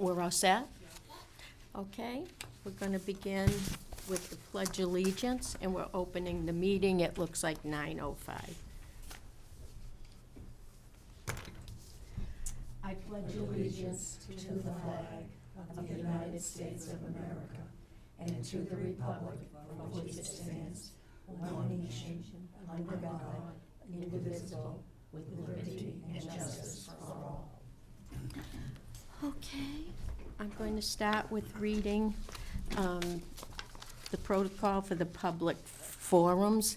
We're all set? Okay, we're going to begin with the Pledge of Allegiance, and we're opening the meeting. It looks like 9:05. I pledge allegiance to the flag of the United States of America and to the republic for which it stands, one nation, under God, indivisible, with liberty and justice for all. Okay, I'm going to start with reading the protocol for the public forums.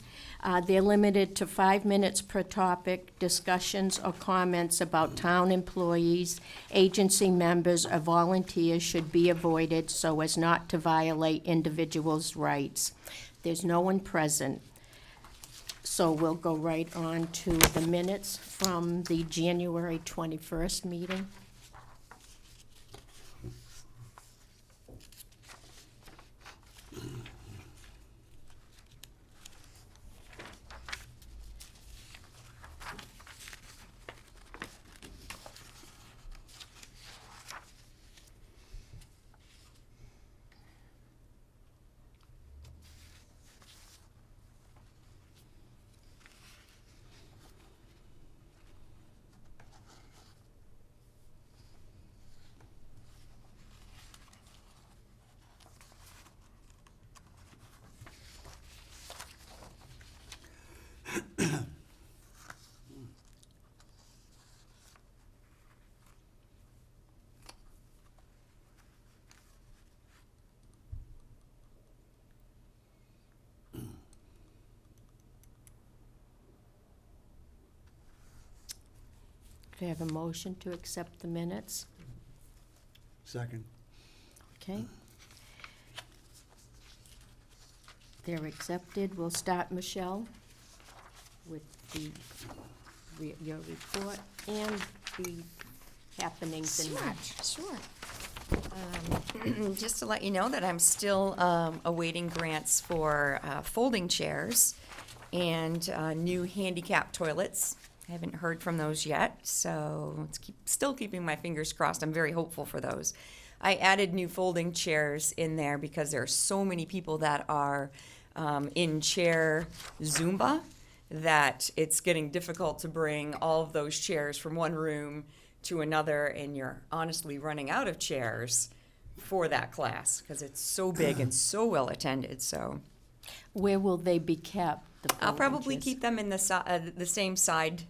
They're limited to 5 minutes per topic. Discussions or comments about town employees, agency members, or volunteers should be avoided so as not to violate individuals' rights. There's no one present, so we'll go right on to the minutes from the January 21st meeting. Do you have a motion to accept the minutes? Second. Okay. They're accepted. We'll start, Michelle, with your report and the happenings in March. Sure. Just to let you know that I'm still awaiting grants for folding chairs and new handicap toilets. I haven't heard from those yet, so still keeping my fingers crossed. I'm very hopeful for those. I added new folding chairs in there because there are so many people that are in chair Zumba that it's getting difficult to bring all of those chairs from one room to another, and you're honestly running out of chairs for that class because it's so big and so well attended. So Where will they be kept? I'll probably keep them in the same side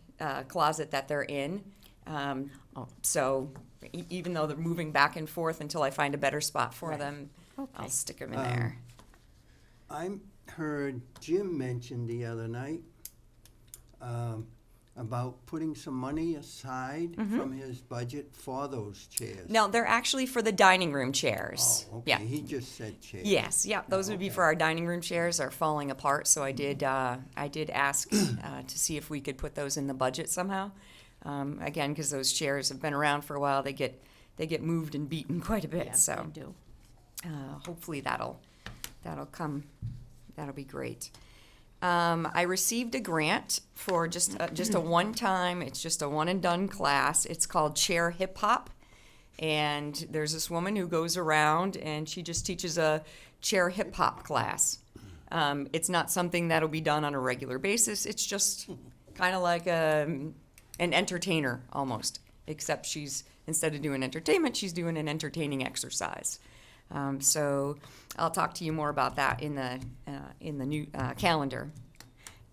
closet that they're in. So even though they're moving back and forth until I find a better spot for them, Okay. I'll stick them in there. I heard Jim mention the other night about putting some money aside from his budget for those chairs. No, they're actually for the dining room chairs. Oh, okay. Yeah. He just said chairs. Yes, yeah, those would be okay. for our dining room chairs. Are falling apart, so I did ask to see if we could put those in the budget somehow. Again, because those chairs have been around for a while, they get moved and beaten quite a bit. Yeah, So they do. hopefully that'll come. That'll be great. I received a grant for just a one-time. It's just a one-and-done class. It's called Chair Hip Hop. And there's this woman who goes around and she just teaches a chair hip hop class. It's not something that'll be done on a regular basis. It's just kind of like an entertainer almost, except instead of doing entertainment, she's doing an entertaining exercise. So I'll talk to you more about that in the new calendar.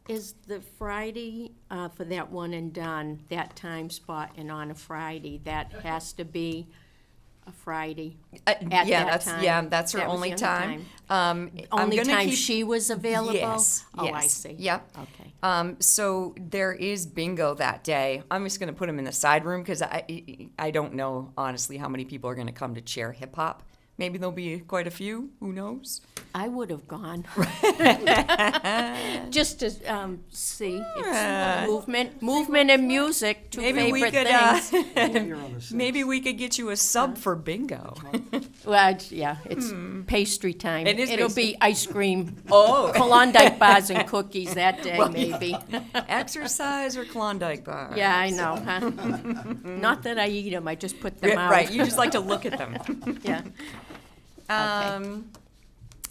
Is the Friday for that one and done, that time spot, and on a Friday, that has to be a Friday at that time? That's her That was only the time. Only time she was available? Yes. Oh, I yes, see. Yep. Okay. So there is bingo that day. I'm just going to put them in the side room because I don't know honestly how many people are going to come to chair hip hop, Maybe there'll be quite a few. Who knows? I would have gone. Just to see. Uh, It's movement and music, two Maybe we favorite could. things. You're on the six. Maybe we could get you a sub for bingo. Well, yeah, it's pastry time. It is It'll pastry. be ice cream, Oh, Klondike bars and cookies that day, maybe. exercise or Klondike bar? Yeah, I know, huh? Not that I eat them, I just put them out. Right. You just like to look at them. Yeah.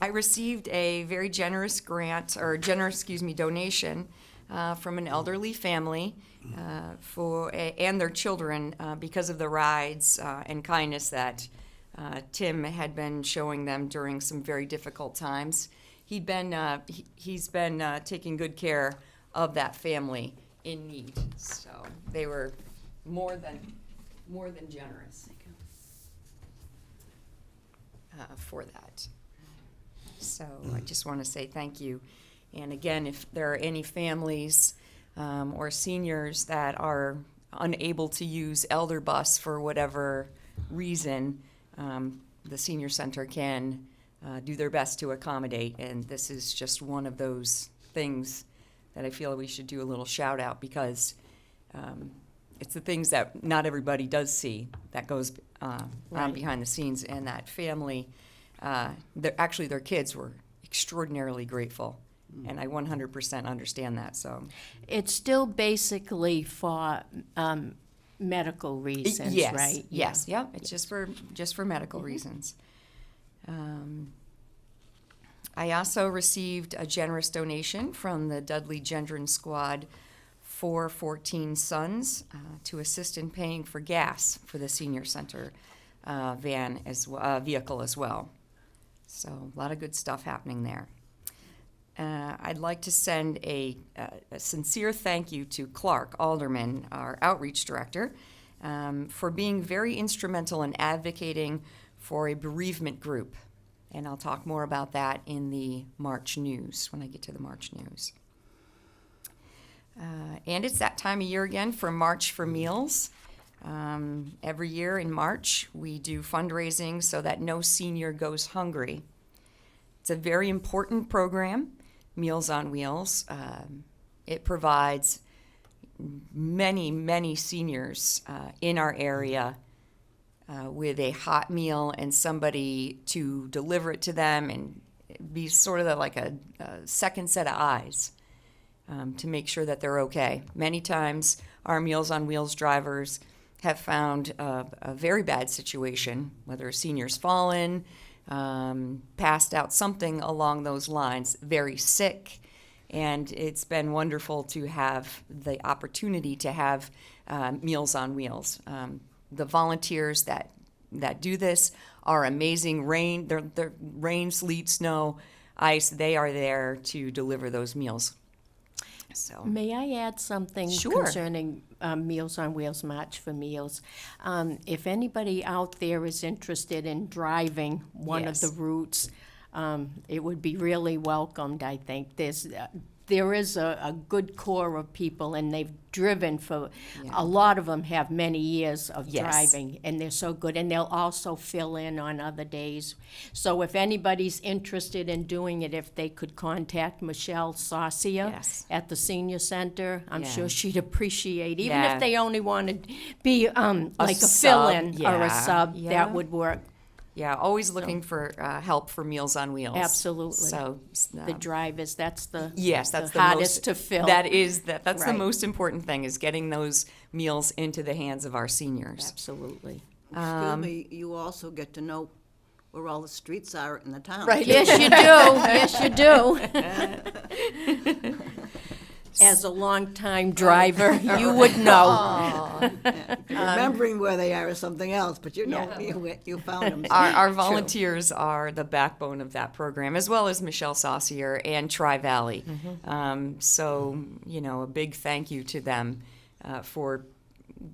I received a very generous donation from an elderly family and their children because of the rides and kindness that Tim had been showing them during some very difficult times. He's been taking good care of that family in need, so they were more than generous for that. So I just want to say thank you. And again, if there are any families or seniors that are unable to use Elder Bus for whatever reason, the senior center can do their best to accommodate. And this is just one of those things that I feel we should do a little shout out, because it's the things that not everybody does see that goes on Right. behind the scenes. And that family, their kids were extraordinarily grateful. And I 100% understand that. So It's still basically for medical reasons, yes, right? yes, yeah. It's just for medical reasons. I also received a generous donation from the Dudley Gendron Squad 414 Sons to assist in paying for gas for the senior center vehicle as well. So a lot of good stuff happening there. I'd like to send a sincere thank you to Clark Alderman, our outreach director, for being very instrumental in advocating for a bereavement group. And I'll talk more about that in the March news, when I get to the March news. And it's that time of year again for March for Meals. Every year in March, we do fundraising so that no senior goes hungry. It's a very important program, Meals on Wheels. It provides many seniors in our area with a hot meal and somebody to deliver it to them, and be sort of like a second set of eyes to make sure that they're okay. Many times our Meals on Wheels drivers have found a very bad situation, whether a senior's fallen, passed out, something along those lines, very sick. And it's been wonderful to have the opportunity to have Meals on Wheels. The volunteers that do this are amazing. They're rain, sleet, snow, ice, they are there to deliver those meals. So May I add something Sure. concerning Meals on Wheels, March for Meals? If anybody out there is interested in driving one Yes. of the routes, it would be really welcomed, I think. There is a good core of people, and they've driven for, a lot of them have many years of Yes. driving, and they're so good, and they'll also fill in on other days. So if anybody's interested in doing it, if they could contact Michelle Saucia Yes. at the senior center, I'm Yeah. sure she'd appreciate, even Yeah. if they only wanted to be like a sub, fill-in or a yeah. sub, Yeah. that would work. yeah, always looking for help for Meals on Wheels. Absolutely. So The drivers, that's the yes, that's the hardest most, to fill. That's the Right. most important thing, is getting those meals into the hands of our seniors. Absolutely. Excuse me, you also get to know where all the streets are in the town. Right. Yes, you do. Yes, you do. As a longtime driver, you would know. Remembering where they are is something else, but you know, you found them. Our volunteers are the backbone of that program, as well as Michelle Saucier and Tri-Valley. So, a big thank you to them for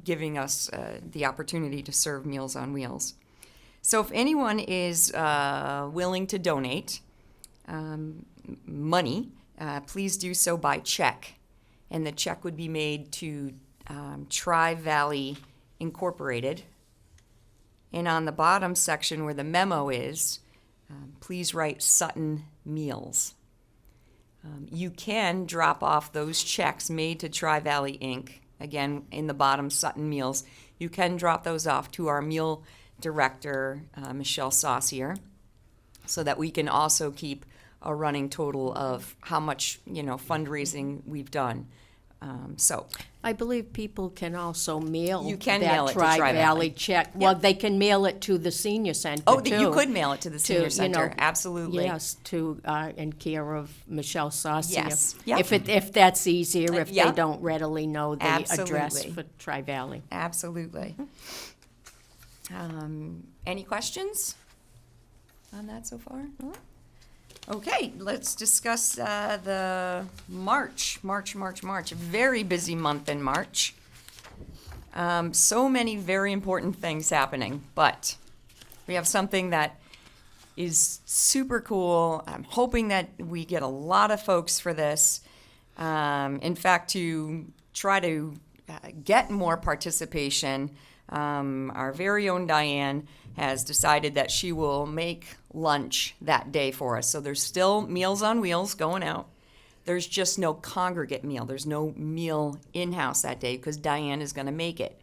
giving us the opportunity to serve Meals on Wheels. So if anyone is willing to donate money, please do so by check. And the check would be made to Tri-Valley Incorporated, And on the bottom section where the memo is, please write Sutton Meals. You can drop off those checks made to Tri-Valley Inc. Again, in the bottom, Sutton Meals. You can drop those off to our meal director, Michelle Saucier, so that we can also keep a running total of how much, fundraising we've done. So I believe people can also mail You can mail it that to Tri-Valley. Tri-Valley check. Well, they can mail it to the senior center, Oh, too. you could mail it to the senior you center. know, Absolutely. Yes, to, in care of Michelle Saucier. Yes, yep. If that's easier, if they yep. don't readily know the address Absolutely. for Tri-Valley. Absolutely. Any questions on that so far? No? Okay, let's discuss the March. A very busy month in March. So many very important things happening, but we have something that is super cool. I'm hoping that we get a lot of folks for this. In fact, to try to get more participation, our very own Diane has decided that she will make lunch that day for us. So there's still Meals on Wheels going out. There's just no congregate meal. There's no meal in-house that day because Diane is going to make it.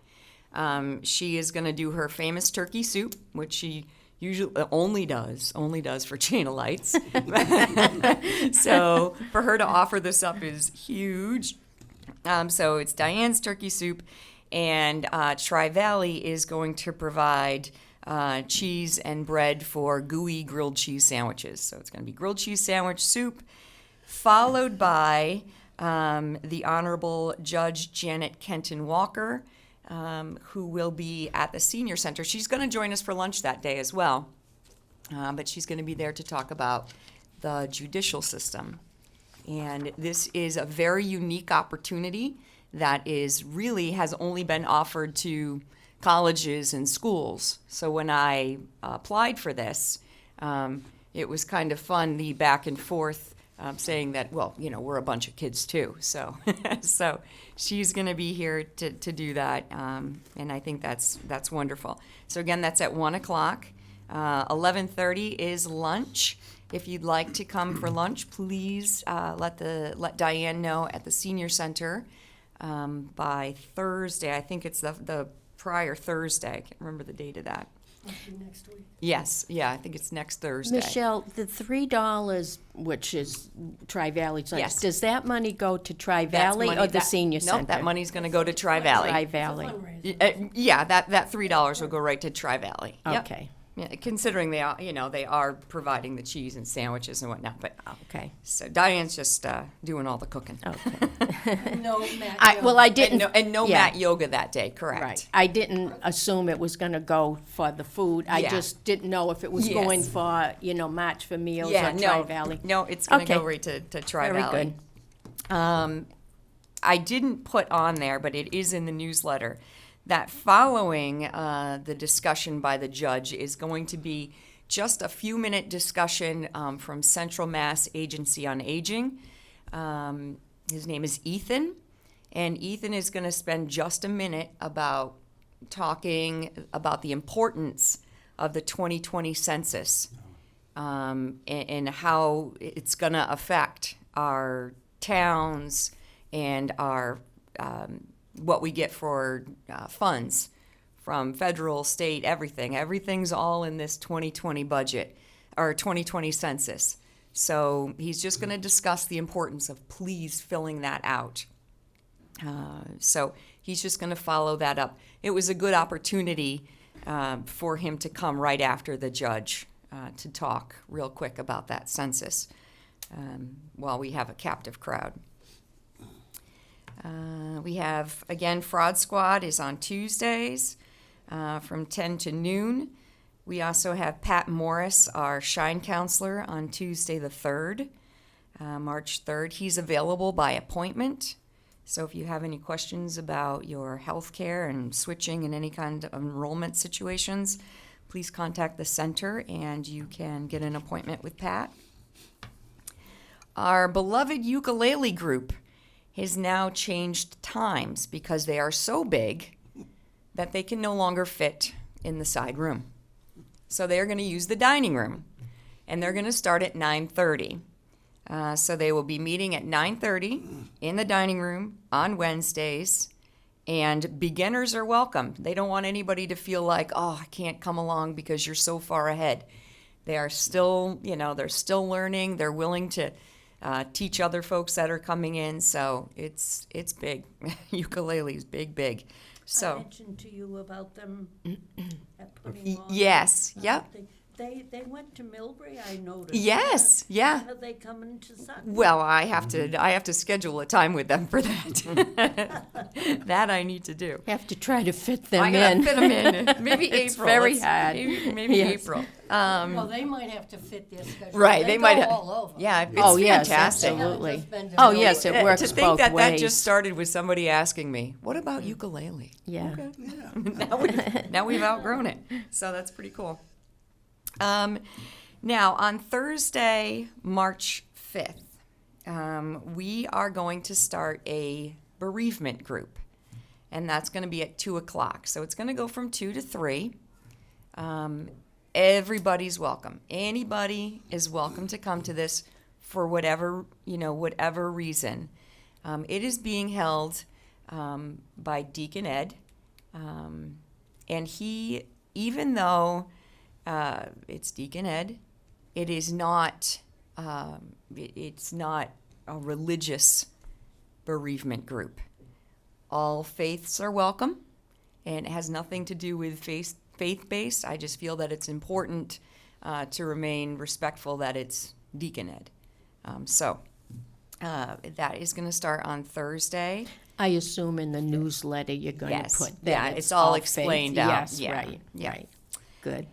She is going to do her famous turkey soup, which she usually only does for Chain of Lights. So for her to offer this up is huge. So it's Diane's turkey soup, and Tri-Valley is going to provide cheese and bread for gooey grilled cheese sandwiches. So it's going to be grilled cheese sandwich soup, followed by the Honorable Judge Janet Kenton Walker, who will be at the Senior Center. She's going to join us for lunch that day as well, but she's going to be there to talk about the judicial system. And this is a very unique opportunity that has only been offered to colleges and schools. So when I applied for this, it was kind of fun, the back and forth, saying that, we're a bunch of kids too. So so she's going to be here to do that, and I think that's wonderful. So again, that's at 1 o'clock. 11:30 is lunch. If you'd like to come for lunch, please let Diane know at the Senior Center by Thursday. I think it's the prior Thursday. I can't remember the date of that. Next week. Yes, yeah, I think it's next Thursday. Michelle, the $3, which is Tri-Valley's lunch, Yes. does that money go to That's Tri-Valley money or the that- senior center? No, that money's going to go to Tri-Valley. Tri-Valley. Yeah, that $3 will go right to Tri-Valley. Yep. Okay, Yeah, considering they are providing the cheese and sandwiches and whatnot, but okay, so Diane's just doing all the cooking. okay. No, Matt. I didn't. And no yeah, mat yoga that day, correct? Right. I didn't assume it was gonna go for the food. I Yeah. just didn't know if it was Yes. going for, March for Meals Yeah, or no, Tri-Valley. no, it's going to Okay. go right to Tri-Valley. Very good. I didn't put on there, but it is in the newsletter, that following the discussion by the judge is going to be just a few-minute discussion from Central Mass Agency on Aging. His name is Ethan, and Ethan is going to spend just a minute talking about the importance of the 2020 census and how it's going to affect our towns and our what we get for funds from federal, state, everything. Everything's all in this 2020 budget or 2020 census. So he's just going to discuss the importance of please filling that out. So he's just going to follow that up. It was a good opportunity for him to come right after the judge to talk real quick about that census while we have a captive crowd. We have, again, Fraud Squad is on Tuesdays from 10 to noon. We also have Pat Morris, our Shine Counselor, on Tuesday the 3rd, March 3rd. He's available by appointment. So if you have any questions about your health care and switching in any kind of enrollment situations, please contact the center and you can get an appointment with Pat. Our beloved ukulele group has now changed times because they are so big that they can no longer fit in the side room. So they're going to use the dining room, and they're going to start at 9:30. So they will be meeting at 9:30 in the dining room on Wednesdays, and beginners are welcome. They don't want anybody to feel like, oh, I can't come along because you're so far ahead. They are still, they're still learning. They're willing to teach other folks that are coming in. So it's big. Ukulele is big. I So mentioned to you about them at putting on. yes, yep. They went to Millbury, I noticed. Yes, yeah. When are they coming to Sutton? Well, I have to schedule a time with them for that. That I need to do. You have to try to fit them I gotta in. fit them in. Maybe It's April. very Let's- hard. Maybe Yes. April. Well, they might have to fit their schedule. Right, they might go have- all over. Yeah, it's Oh, yes, fantastic. absolutely. Just been to Oh, Millbury. yes, it works to think both that ways. just started with somebody asking me, "What about ukulele?" Yeah. Okay. Yeah. Now we've outgrown it, so that's pretty cool. Now on Thursday, March 5th, we are going to start a bereavement group, and that's going to be at 2:00. So it's going to go from 2 to 3. Everybody's welcome. Anybody is welcome to come to this for whatever reason. It is being held by Deacon Ed, and he, even though it's Deacon Ed, it is not. It's not a religious bereavement group. All faiths are welcome, and it has nothing to do with faith-based. I just feel that it's important to remain respectful that it's Deacon Ed. So that is going to start on Thursday. I assume in the newsletter you're going Yes. to put that. Yeah, it's all faith. explained out. Yes, Yeah. right, Yeah. right. Good.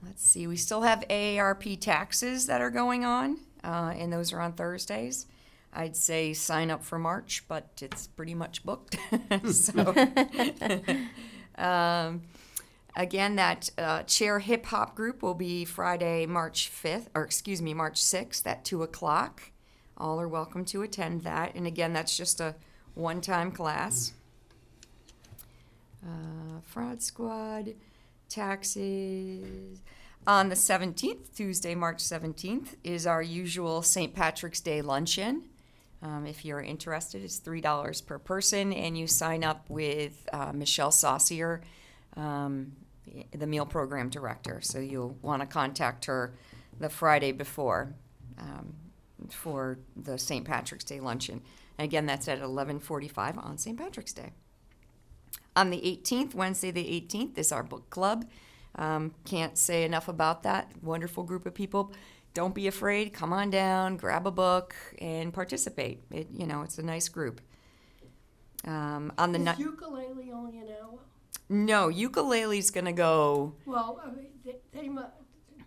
Let's see, we still have AARP taxes that are going on, and those are on Thursdays. I'd say sign up for March, but it's pretty much booked. So, again, that chair hip hop group will be Friday, March 6th at 2:00. All are welcome to attend that. And again, that's just a one-time class. Fraud Squad, taxes. On the 17th, Tuesday, March 17th, is our usual St. Patrick's Day luncheon. If you're interested, it's $3 per person, and you sign up with Michelle Saucier, the meal program director. So you'll want to contact her the Friday before for the St. Patrick's Day luncheon. And again, that's at 11:45 on St. Patrick's Day. On the 18th, Wednesday the 18th, is our book club. Can't say enough about that. Wonderful group of people. Don't be afraid. Come on down, grab a book, and participate. It's a nice group. On the Is ukulele only an hour? No, ukulele's gonna go. Well, I mean,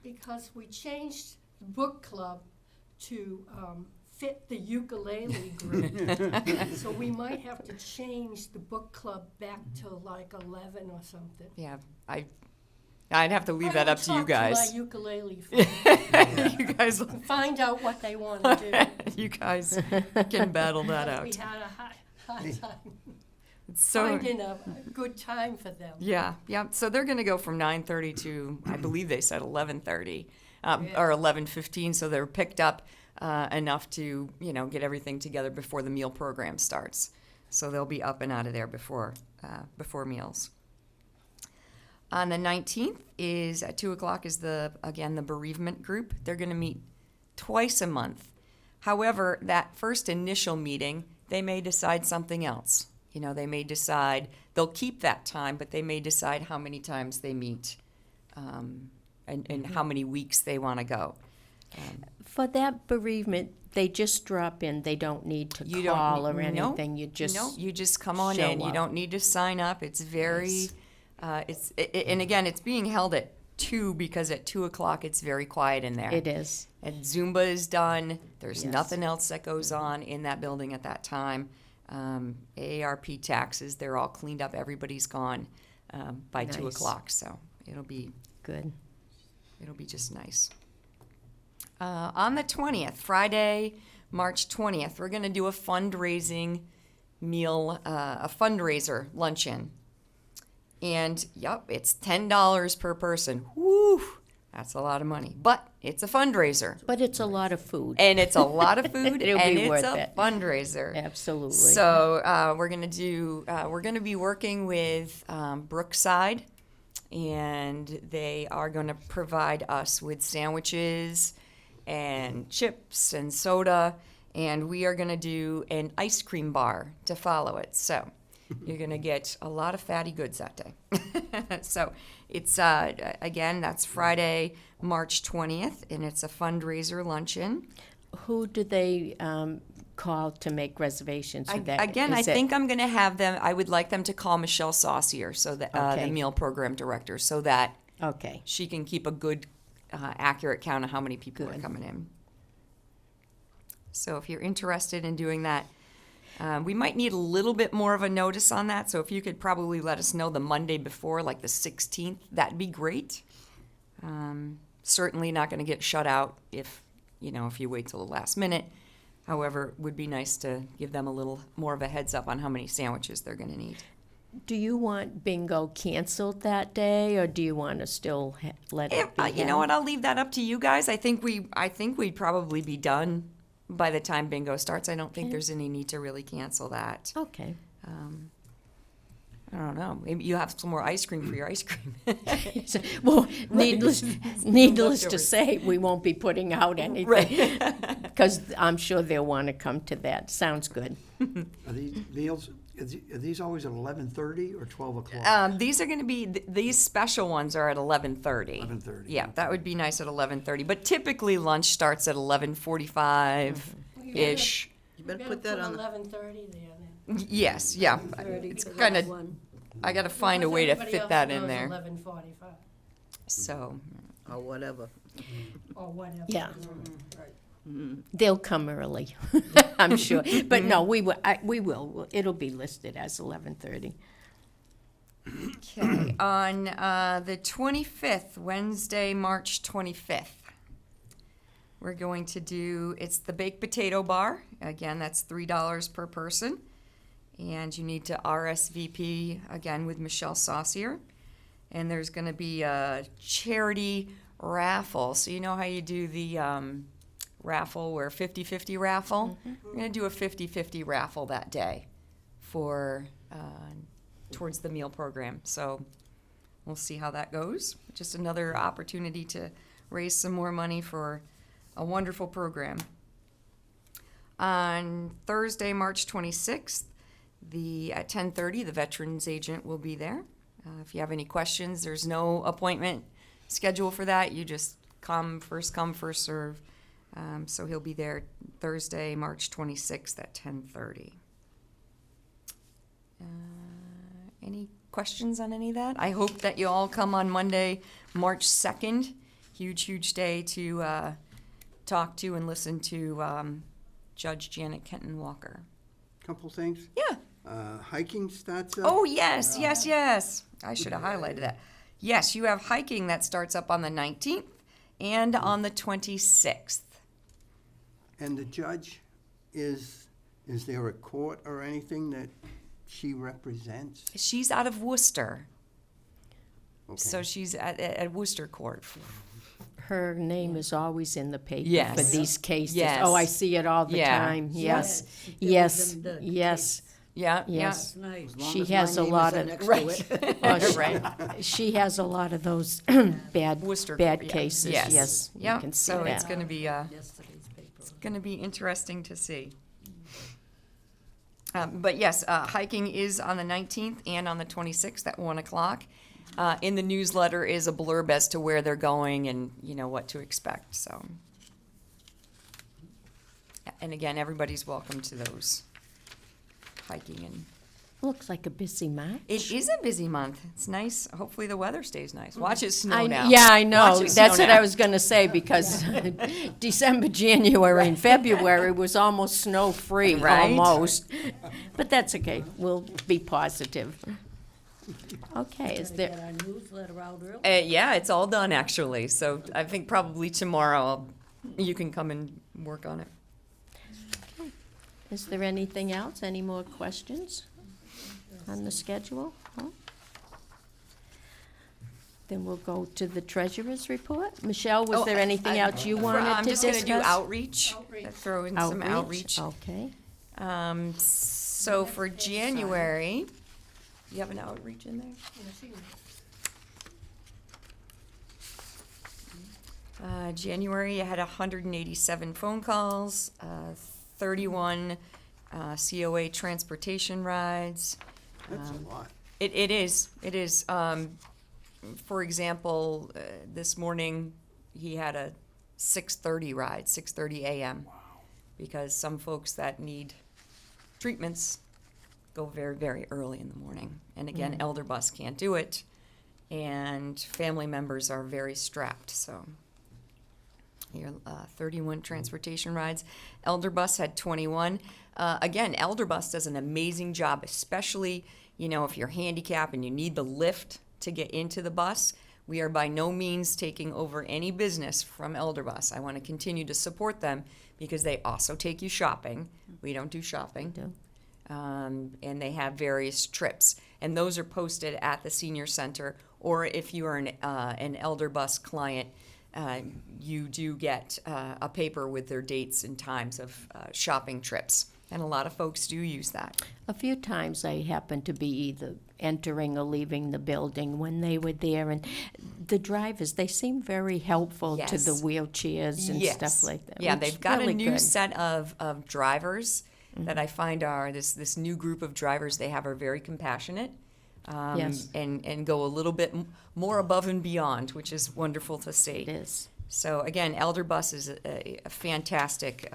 because we changed the book club to fit the ukulele group. So we might have to change the book club back to like 11 or something. Yeah, I'd have to leave that up to you I guys. will talk to my ukulele friends You guys, and find out what they want to do. you guys can battle that We out. had a hard time So finding a good time for them. yeah. So they're going to go from 9:30 to, I believe they said 11:30 or 11:15. So they're picked up enough to get everything together before the meal program starts. So they'll be up and out of there before meals. On the 19th is at 2:00 is the bereavement group. They're going to meet twice a month. However, that first initial meeting, they may decide something else. They may decide they'll keep that time, but they may decide how many times they meet and how many weeks they want to go. For that bereavement, they just drop in. They don't need to call or anything. You just come on show in. You up. don't need to sign up. It's very, and again, it's being held at 2 because at 2:00 it's very quiet in there. It is. And Zumba is done. There's Yes. nothing else that goes on in that building at that time. AARP taxes, they're all cleaned up. Everybody's gone by Nice. 2:00, so it'll be Good. just nice. On the 20th, Friday, March 20th, we're going to do a fundraising meal, a fundraiser luncheon. And, yep, it's $10 per person. Woo! That's a lot of money. But it's a fundraiser. But it's a lot of food. And it's a lot of food, It'll and be it's worth a it. fundraiser. Absolutely. So we're gonna be working with Brookside, and they are gonna provide us with sandwiches and chips and soda, and we are gonna do an ice cream bar to follow it. So you're gonna get a lot of fatty goods that day. So it's again, that's Friday, March 20th, and it's a fundraiser luncheon. Who do they call to make reservations for that? Again, I Is it- think I'm going to have them. I would like them to call Michelle Saucier, so that Okay. the meal program director, so that Okay. she can keep a good, accurate count of how many people are Good. coming in. So if you're interested in doing that, we might need a little bit more of a notice on that. So if you could probably let us know the Monday before, like the 16th, that'd be great. Certainly not going to get shut out if you wait till the last minute. However, it would be nice to give them a little more of a heads up on how many sandwiches they're going to need. Do you want bingo canceled that day, or do you want to still let it be You know held? what? I'll leave that up to you guys. I think we'd probably be done by the time bingo starts. I don't think there's any need to really cancel that. Okay. I don't know. Maybe you have some more ice cream for your ice cream. Well, needless to say, we won't be putting out anything, because I'm sure they'll want to come to that. Sounds good. Are these meals, are these always at 11:30 or 12 o'clock? These are going to be these special ones are at 11:30. 11:30, Yeah, okay. that would be nice at 11:30. But typically lunch starts at 11:45 ish. You better Better put that on the 11:30 there then. Yes, yeah. It's kind of. I got to find a way to fit that in there. 11:45 So, or whatever. or whatever. Yeah. Right. They'll come early, I'm sure. But no, we will. It'll be listed as 11:30. okay. On the 25th, Wednesday, March 25th, we're going to do, it's the baked potato bar. Again, that's $3 per person. And you need to RSVP, again, with Michelle Saucier. And there's going to be a charity raffle. So you know how you do the raffle, where 50-50 raffle? We're going to do a 50-50 raffle that day for towards the meal program. So we'll see how that goes. Just another opportunity to raise some more money for a wonderful program. On Thursday, March 26th, at 10:30, the Veterans Agent will be there. If you have any questions, there's no appointment schedule for that. You just come, first serve. So he'll be there Thursday, March 26th at 10:30. Any questions on any of that? I hope that you all come on Monday, March 2nd. Huge day to talk to and listen to Judge Janet Kenton Walker. Couple things. Yeah. Hiking starts up. Oh, yes. I should have highlighted that. Yes, you have hiking that starts up on the 19th and on the 26th. And the judge, is there a court or anything that she represents? She's out of Worcester, Okay. so she's at Worcester Court. Her name is always in the paper Yes. for these cases. Yes. Oh, I see it all the Yeah. time. Yes, Yes, yes, them the yes, Yeah, yes. Nice. As long She as has my a name lot isn't of- next to it. Oh, she- Right. She has a lot of those Worcester bad Court, yeah. cases. Yes. Yes, you Yeah, can see so it's that. going to be Yesterday's paper. interesting to see. But yes, hiking is on the 19th and on the 26th at 1 o'clock. In the newsletter is a blurb as to where they're going and what to expect. So, and again, everybody's welcome to those hiking, and Looks like a busy March. it is a busy month. It's nice. Hopefully, the weather stays nice. Watch it snow I- now. Yeah, I know. Watch it That's snow what I now. was going to say, because December, January, and February was almost snow-free, Right? almost. But that's okay. We'll be positive. Okay, is Gotta there, get our newsletter out early. Yeah, it's all done actually. So I think probably tomorrow you can come and work on it. is there anything else? Any more questions on the schedule? Huh? Then we'll go to the treasurer's report. Michelle, was Oh, there anything else you wanted to I'm just discuss? gonna do outreach. Outreach. Throw in some outreach. Okay. So for January, you have an outreach in there? Yeah, she- January, I had 187 phone calls, 31 COA transportation rides. That's a lot. It is. For example, this morning, he had a 6:30 ride, 6:30 a.m. Because some folks that need treatments go very, very early in the morning. And again, elder bus can't do it, and family members are very strapped, so. Here, 31 transportation rides. Elder bus had 21. Again, elder bus does an amazing job, especially, if you're handicapped and you need the lift to get into the bus. We are by no means taking over any business from elder bus. I want to continue to support them because they also take you shopping. We don't do shopping. And they have various trips. And those are posted at the senior center, or if you are an elder bus client, you do get a paper with their dates and times of shopping trips. And a lot of folks do use that. A few times I happened to be either entering or leaving the building when they were there, and the drivers, they seem very helpful to the Yes. wheelchairs and Yes. stuff like that. Yeah, which they've is got really a new good. set of drivers that I find are this new group of drivers they have are very compassionate. Yes. And go a little bit more above and beyond, which is wonderful to see. It is. So again, elder bus is a fantastic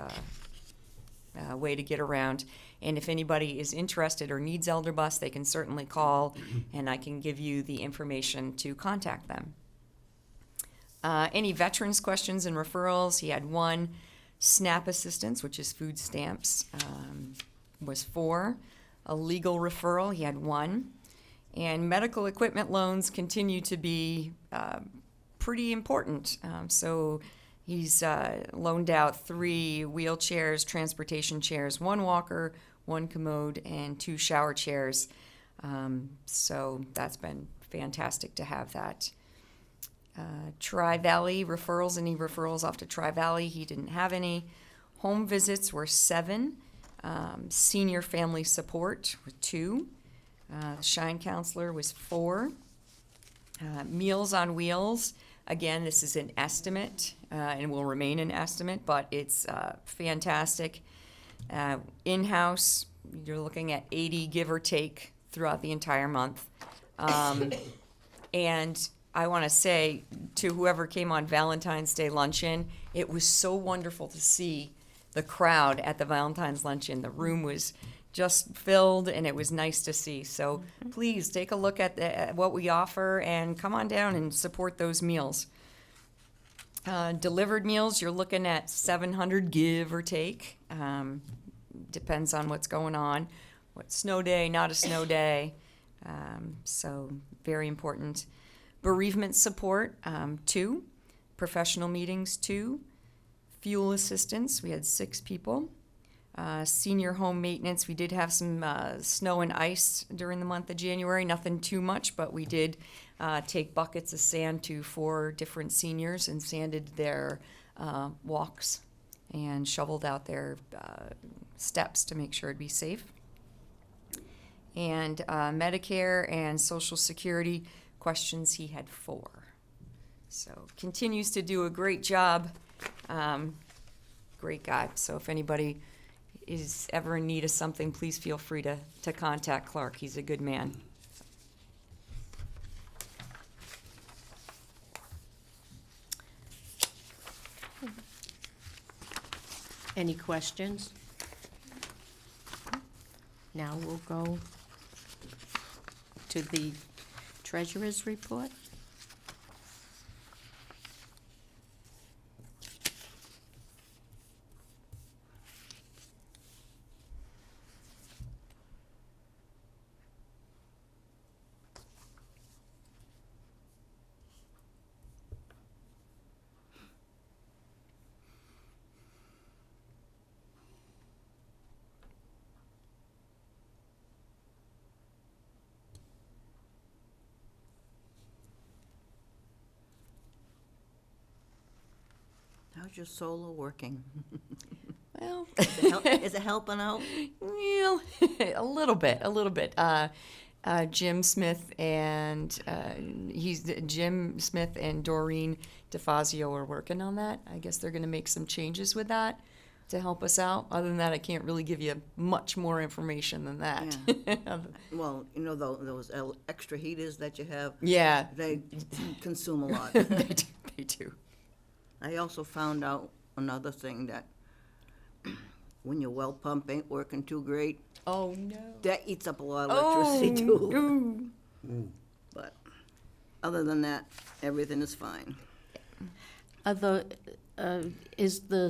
way to get around. And if anybody is interested or needs elder bus, they can certainly call, and I can give you the information to contact them. Any veterans questions and referrals? He had 1. SNAP assistance, which is food stamps, was 4. A legal referral, he had 1. And medical equipment loans continue to be pretty important. So he's loaned out 3 wheelchairs, transportation chairs, 1 walker, 1 commode, and 2 shower chairs. So that's been fantastic to have that. Tri-Valley referrals, any referrals off to Tri-Valley, he didn't have any. Home visits were 7. Senior family support were 2. Shine counselor was 4. Meals on Wheels, again, this is an estimate and will remain an estimate, but it's fantastic. In-house, you're looking at 80 give or take throughout the entire month. And I want to say to whoever came on Valentine's Day luncheon, it was so wonderful to see the crowd at the Valentine's luncheon. The room was just filled, and it was nice to see. So please take a look at what we offer and come on down and support those meals. Delivered meals, you're looking at 700 give or take. Depends on what's going on. What snow day, not a snow day. So very important. Bereavement support, 2. Professional meetings, 2. Fuel assistance, we had 6 people. Senior home maintenance, we did have some snow and ice during the month of January. Nothing too much, but we did take buckets of sand to 4 different seniors and sanded their walks and shoveled out their steps to make sure it'd be safe. And Medicare and Social Security questions, he had 4. So continues to do a great job. Great guy. So if anybody is ever in need of something, please feel free to contact Clark. He's a good man. Any questions? Now we'll go to the treasurer's report. How's your solar working? Well, Is it helping out? well, a little bit. Jim Smith and Jim Smith and Doreen DeFazio are working on that. I guess they're going to make some changes with that to help us out. Other than that, I can't really give you much more information than that. Well, you know, those extra heaters that you have, Yeah, they consume a lot. they do. I also found out another thing, that when your well pump ain't working too great, Oh no. that eats up a lot of electricity too. Ooh. But other than that, everything is fine. Is the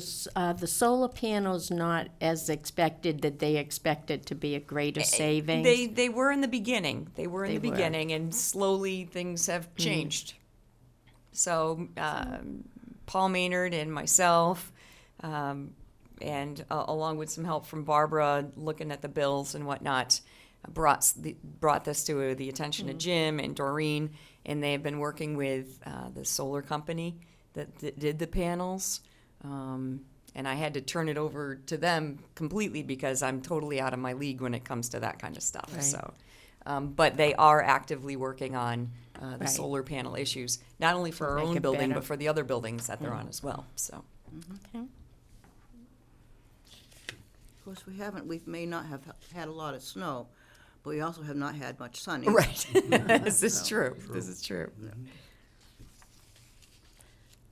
solar panels not as expected, that they expected to be a greater savings? They were in the beginning. They were. And slowly things have changed. So Paul Maynard and myself, and along with some help from Barbara, looking at the bills and whatnot, brought this to the attention of Jim and Doreen, and they have been working with the solar company that did the panels. And I had to turn it over to them completely because I'm totally out of my league when it comes to that kind of stuff. Right. So, but they are actively working on the Right. solar panel issues, not only for our Make own it building, better. but for the other buildings that they're on as well. So, Okay. Of course, we may not have had a lot of snow, but we also have not had much sun either. right, this is true. This is true.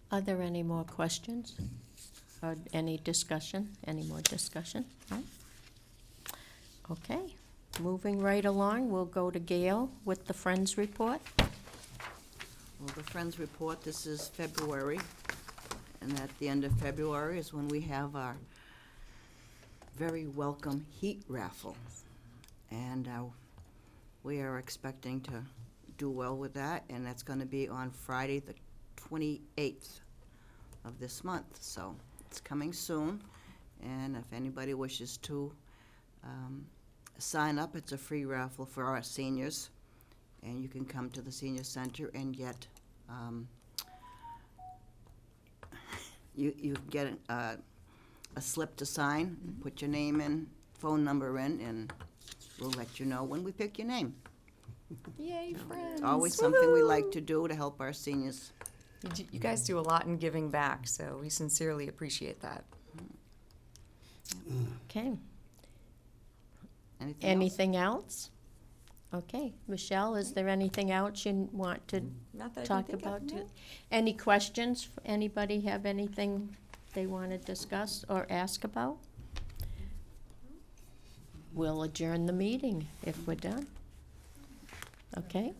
Are there any more questions? Or any discussion? Any more discussion? No? Okay, moving right along, we'll go to Gail with the Friends report. Well, the Friends report, this is February, and at the end of February is when we have our very welcome heat raffle. And we are expecting to do well with that, and that's going to be on Friday, the 28th of this month. So it's coming soon, and if anybody wishes to sign up, it's a free raffle for our seniors, and you can come to the senior center and get you get a slip to sign, put your name in, phone number in, and we'll let you know when we pick your name. Yay, friends! It's always something we like to do to help our seniors. You guys do a lot in giving back, so we sincerely appreciate that. Okay, Anything else? anything else? Okay, Michelle, is there anything else you want to Not that I can talk think of, about? no. Any questions? Anybody have anything they want to discuss or ask about? We'll adjourn the meeting if we're done. Okay?